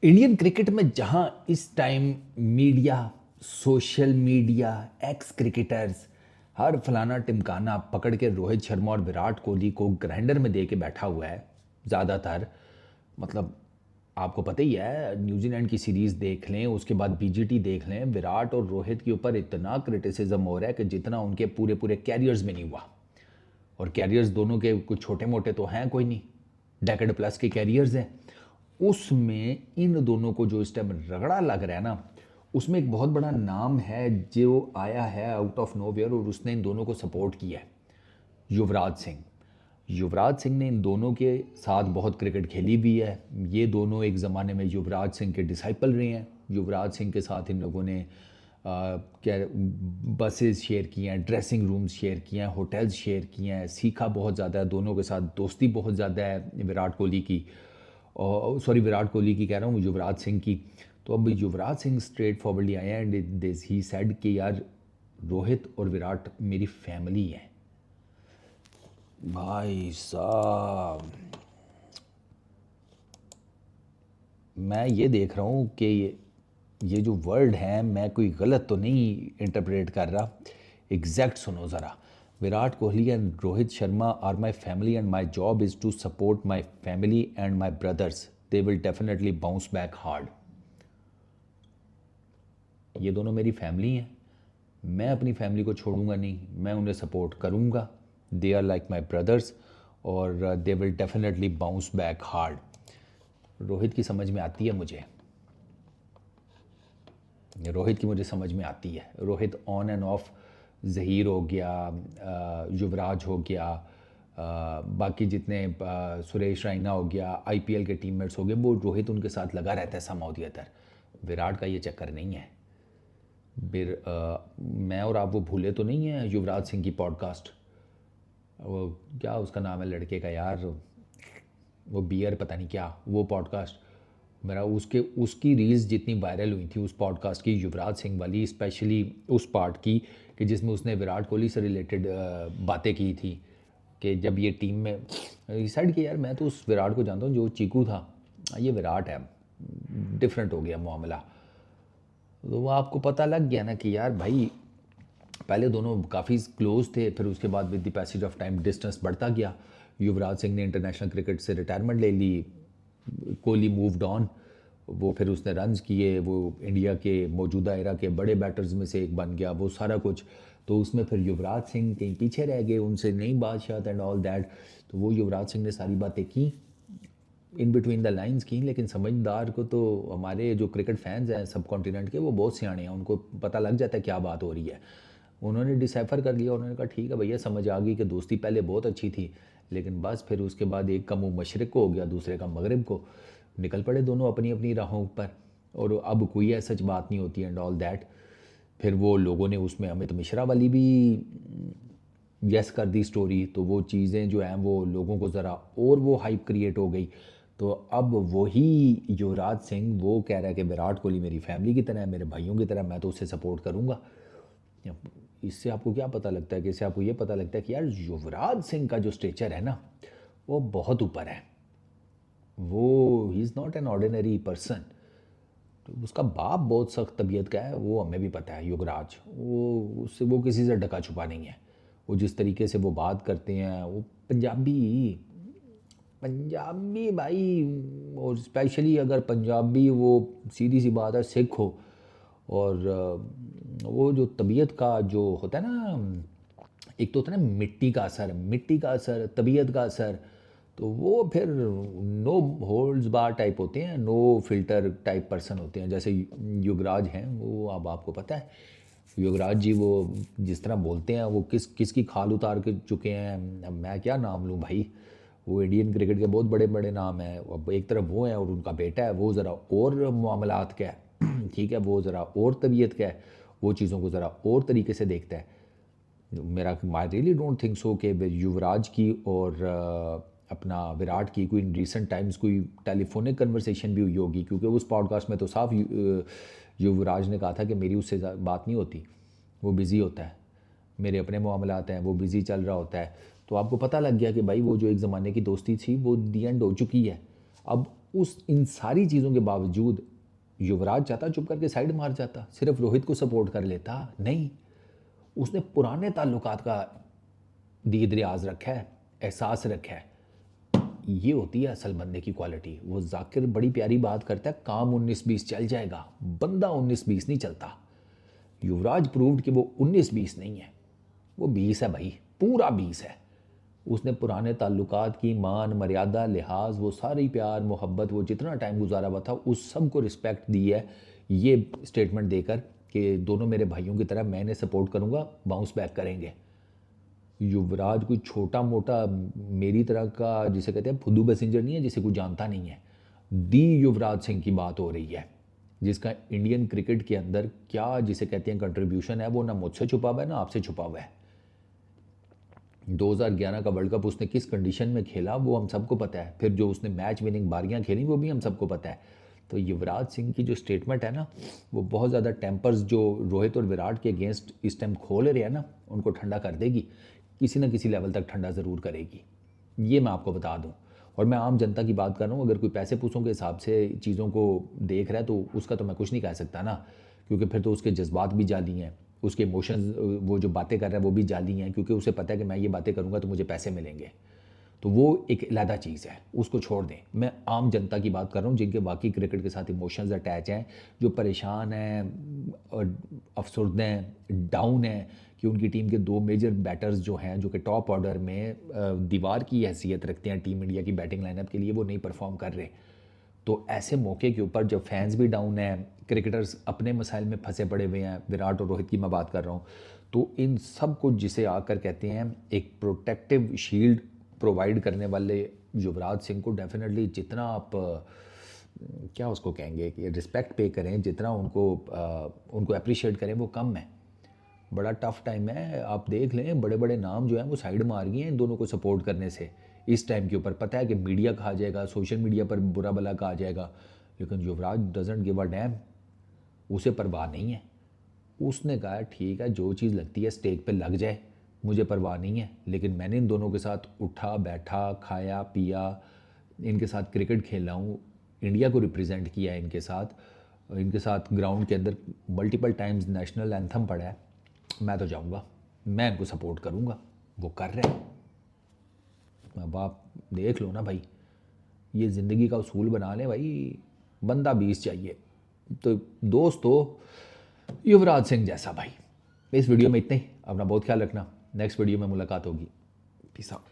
Indian cricket में जहां इस time media, social media, ex cricketers हर फलाना टिमकाना पकड़ के रोहित शर्मा और विराट कोहली को ग्राइंडर में दे के बैठा हुआ है ज़्यादातर। मतलब आपको पता ही है, न्यूजीलैंड की सीरीज़ देख लें, उसके बाद बीजीटी देख लें, विराट और रोहित के ऊपर इतना क्रिटिसिज्म हो रहा है कि जितना उनके पूरे पूरे कैरियर्स में नहीं हुआ। और कैरियर्स दोनों के कुछ छोटे मोटे तो हैं कोई नहीं, डेकेड प्लस के कैरियर्स हैं। उसमें इन दोनों को जो इस टाइम रगड़ा लग रहा है ना, उसमें एक बहुत बड़ा नाम है जो आया है आउट ऑफ नोवेयर और उसने इन दोनों को सपोर्ट किया है। युवराज सिंह। युवराज सिंह ने इन दोनों के साथ बहुत क्रिकेट खेली भी है। ये दोनों एक ज़माने में युवराज सिंह के डिसाइपल रहे हैं। युवराज सिंह के साथ इन लोगों ने क्या बसेस शेयर किए हैं, ड्रेसिंग रूम्स शेयर किए हैं, होटल्स शेयर किए हैं, सीखा बहुत ज़्यादा है दोनों के साथ, दोस्ती बहुत ज़्यादा है विराट कोहली की, और सॉरी विराट कोहली की कह रहा हूँ, युवराज सिंह की। तो अब युवराज सिंह स्ट्रेट फॉरवर्डली आए हैं एंड दिस ही सेड कि यार रोहित और विराट मेरी फैमिली है। भाई साहब, मैं ये देख रहा हूँ कि ये जो वर्ड है, मैं कोई गलत तो नहीं इंटरप्रेट कर रहा। एग्जैक्ट सुनो ज़रा। Virat Kohli and Rohit Sharma are my family and my job is to support my family and my brothers, they will definitely bounce back hard. ये दोनों मेरी फैमिली हैं, मैं अपनी फैमिली को छोड़ूंगा नहीं, मैं उन्हें सपोर्ट करूंगा। They are like my brothers और they will definitely bounce back hard. Rohit की समझ में आती है मुझे, रोहित की मुझे समझ में आती है। Rohit on end of, Zaheer हो गया, युवराज हो गया, बाकी जितने सुरेश रैना हो गया, आईपीएल के टीममेट्स हो गए, वो रोहित उनके साथ लगा रहता है सम और अदर। विराट का ये चक्कर नहीं है। फिर मैं और आप वो भूले तो नहीं हैं युवराज सिंह की पॉडकास्ट, वो क्या उसका नाम है लड़के का यार, वो बियर पता नहीं क्या, वो पॉडकास्ट मेरा उसके उसकी रील्स जितनी वायरल हुई थी उस पॉडकास्ट की, युवराज सिंह वाली स्पेशली उस पार्ट की कि जिसमें उसने विराट कोहली से रिलेटेड बातें की थी कि जब ये टीम में डिसाइड किया यार मैं तो उस विराट को जानता हूँ जो चीकू था, ये विराट है, डिफरेंट हो गया मामला। तो वो आपको पता लग गया ना कि यार भाई पहले दोनों काफ़ी क्लोज थे, फिर उसके बाद with the passage of time distance बढ़ता गया। युवराज सिंह ने इंटरनेशनल क्रिकेट से रिटायरमेंट ले ली, कोहली मूव्ड ऑन, वो फिर उसने रन्स किए, वो इंडिया के मौजूदा एरा के बड़े बैटर्स में से एक बन गया, वो सारा कुछ। तो उसमें फिर युवराज सिंह कहीं पीछे रह गए, उनसे नहीं बादशाह एंड ऑल दैट। तो वो युवराज सिंह ने सारी बातें की, इन बिटवीन द लाइंस की, लेकिन समझदार को तो हमारे जो क्रिकेट फैंस हैं सब कॉन्टिनेंट के वो बहुत सियाणे हैं, उनको पता लग जाता है क्या बात हो रही है। उन्होंने डिसाइफर कर लिया, उन्होंने कहा ठीक है भैया समझ आ गई कि दोस्ती पहले बहुत अच्छी थी, लेकिन बस फिर उसके बाद एक का मुँह मशरक़ को हो गया, दूसरे का मगरिब को, निकल पड़े दोनों अपनी अपनी राहों पर। और अब कोई ऐसा सच बात नहीं होती एंड ऑल दैट। फिर वो लोगों ने उसमें अमित मिश्रा वाली भी यस कर दी स्टोरी, तो वो चीज़ें जो हैं वो लोगों को ज़रा और वो हाइप क्रिएट हो गई। तो अब वही युवराज सिंह वो कह रहा है कि विराट कोहली मेरी फैमिली की तरह है, मेरे भाइयों की तरह, मैं तो उसे सपोर्ट करूँगा। इससे आपको क्या पता लगता है कि इससे आपको ये पता लगता है कि यार युवराज सिंह का जो स्टेचर है ना वो बहुत ऊपर है, वो he is not an ordinary person. तो उसका बाप बहुत सख्त तबीयत का है, वो हमें भी पता है, युवराज, वो उससे वो किसी से ढका छुपा नहीं है। वो जिस तरीके से वो बात करते हैं, वो पंजाबी, पंजाबी भाई, और स्पेशली अगर पंजाबी वो सीधी सी बात है सिख हो, और वो जो तबीयत का जो होता है ना, एक तो होता है ना मिट्टी का असर, मिट्टी का असर, तबीयत का असर, तो वो फिर नो होल्ड्स बार टाइप होते हैं, नो फिल्टर टाइप पर्सन होते हैं। जैसे युवराज हैं वो, अब आपको पता है युवराज जी वो जिस तरह बोलते हैं, वो किसकी खाल उतार के चुके हैं, अब मैं क्या नाम लूँ भाई, वो इंडियन क्रिकेट के बहुत बड़े बड़े नाम हैं। अब एक तरफ वो है और उनका बेटा है, वो ज़रा और मामलात का है ठीक है, वो ज़रा और तबीयत का है, वो चीज़ों को ज़रा और तरीके से देखता है। मेरा I really don't think so कि युवराज की और अपना विराट की कोई इन रिसेंट टाइम्स कोई टेलीफोनिक कन्वर्सेशन भी हुई होगी, क्योंकि उस पॉडकास्ट में तो साफ युवराज ने कहा था कि मेरी उससे बात नहीं होती, वो बिज़ी होता है, मेरे अपने मामलात हैं, वो बिज़ी चल रहा होता है। तो आपको पता लग गया कि भाई वो जो एक ज़माने की दोस्ती थी वो दी एंड हो चुकी है। अब उस इन सारी चीज़ों के बावजूद युवराज चाहता चुप करके साइड मार जाता, सिर्फ रोहित को सपोर्ट कर लेता। नहीं, उसने पुराने ताल्लुकात का दीद रियाज रखा है, एहसास रखा है। ये होती है असल बंदे की क्वालिटी। वो जाकिर बड़ी प्यारी बात करता है, काम 19-20 चल जाएगा, बंदा 19-20 नहीं चलता। युवराज प्रूव्ड कि वो 19-20 नहीं है, वो 20 है भाई, पूरा 20 है। उसने पुराने ताल्लुकात की मान मर्यादा लिहाज वो सारी प्यार मोहब्बत वो जितना टाइम गुजारा हुआ था उस सब को रिस्पेक्ट दी है, ये स्टेटमेंट देकर कि दोनों मेरे भाइयों की तरह मैं इन्हें सपोर्ट करूँगा, बाउंस बैक करेंगे। युवराज कोई छोटा मोटा मेरी तरह का जिसे कहते हैं फुद्दू पैसेंजर नहीं है, जिसे कोई जानता नहीं है। दी युवराज सिंह की बात हो रही है, जिसका इंडियन क्रिकेट के अंदर क्या जिसे कहते हैं कंट्रीब्यूशन है, वो ना मुझसे छुपा हुआ है ना आपसे छुपा हुआ है। 2011 का वर्ल्ड कप उसने किस कंडीशन में खेला वो हम सबको पता है, फिर जो उसने मैच विनिंग बारियां खेली वो भी हम सबको पता है। तो युवराज सिंह की जो स्टेटमेंट है ना, वो बहुत ज़्यादा टेम्पर्स जो रोहित और विराट के अगेंस्ट इस टाइम खोल रहे हैं ना, उनको ठंडा कर देगी, किसी न किसी लेवल तक ठंडा ज़रूर करेगी, ये मैं आपको बता दूँ। और मैं आम जनता की बात कर रहा हूँ, अगर कोई पैसे पूसों के हिसाब से चीज़ों को देख रहा है तो उसका तो मैं कुछ नहीं कह सकता ना, क्योंकि फिर तो उसके जज्बात भी जाली हैं, उसके इमोशंस, वो जो बातें कर रहा है वो भी जाली हैं, क्योंकि उसे पता है कि मैं ये बातें करूँगा तो मुझे पैसे मिलेंगे। तो वो एक अलहदा चीज़ है, उसको छोड़ दें। मैं आम जनता की बात कर रहा हूँ जिनके बाकी क्रिकेट के साथ इमोशंस अटैच हैं, जो परेशान हैं और अफसरदा हैं, डाउन हैं कि उनकी टीम के दो मेजर बैटर्स जो हैं, जो कि टॉप ऑर्डर में दीवार की हैसियत रखते हैं टीम इंडिया की बैटिंग लाइनअप के लिए, वो नहीं परफॉर्म कर रहे। तो ऐसे मौके के ऊपर जब फैंस भी डाउन हैं, क्रिकेटर्स अपने मसाइल में फंसे पड़े हुए हैं, विराट और रोहित की मैं बात कर रहा हूँ, तो इन सब को जिसे आकर कहते हैं एक प्रोटेक्टिव शील्ड प्रोवाइड करने वाले युवराज सिंह को डेफिनेटली जितना आप क्या उसको कहेंगे कि रिस्पेक्ट पे करें, जितना उनको अप्रिशिएट करें, वो कम है। बड़ा टफ टाइम है, आप देख लें बड़े बड़े नाम जो हैं वो साइड मार गए हैं इन दोनों को सपोर्ट करने से इस टाइम के ऊपर। पता है कि मीडिया कहा जाएगा, सोशल मीडिया पर बुरा भला कहा जाएगा, लेकिन युवराज डजंट गिव अ डैम, उसे परवाह नहीं है। उसने कहा ठीक है, जो चीज़ लगती है स्टेक पे लग जाए, मुझे परवाह नहीं है, लेकिन मैंने इन दोनों के साथ उठा बैठा खाया पिया, इनके साथ क्रिकेट खेला हूँ, इंडिया को रिप्रेजेंट किया है इनके साथ ग्राउंड के अंदर मल्टीपल टाइम्स नेशनल एंथम पढ़ा है, मैं तो जाऊँगा, मैं इनको सपोर्ट करूँगा। वो कर रहे हैं। अब आप देख लो ना भाई, ये ज़िंदगी का उसूल बना लें भाई, बंदा 20 चाहिए, तो दोस्त हो युवराज सिंह जैसा भाई। इस वीडियो में इतना ही, अपना बहुत ख्याल रखना, नेक्स्ट वीडियो में मुलाकात होगी। Peace out.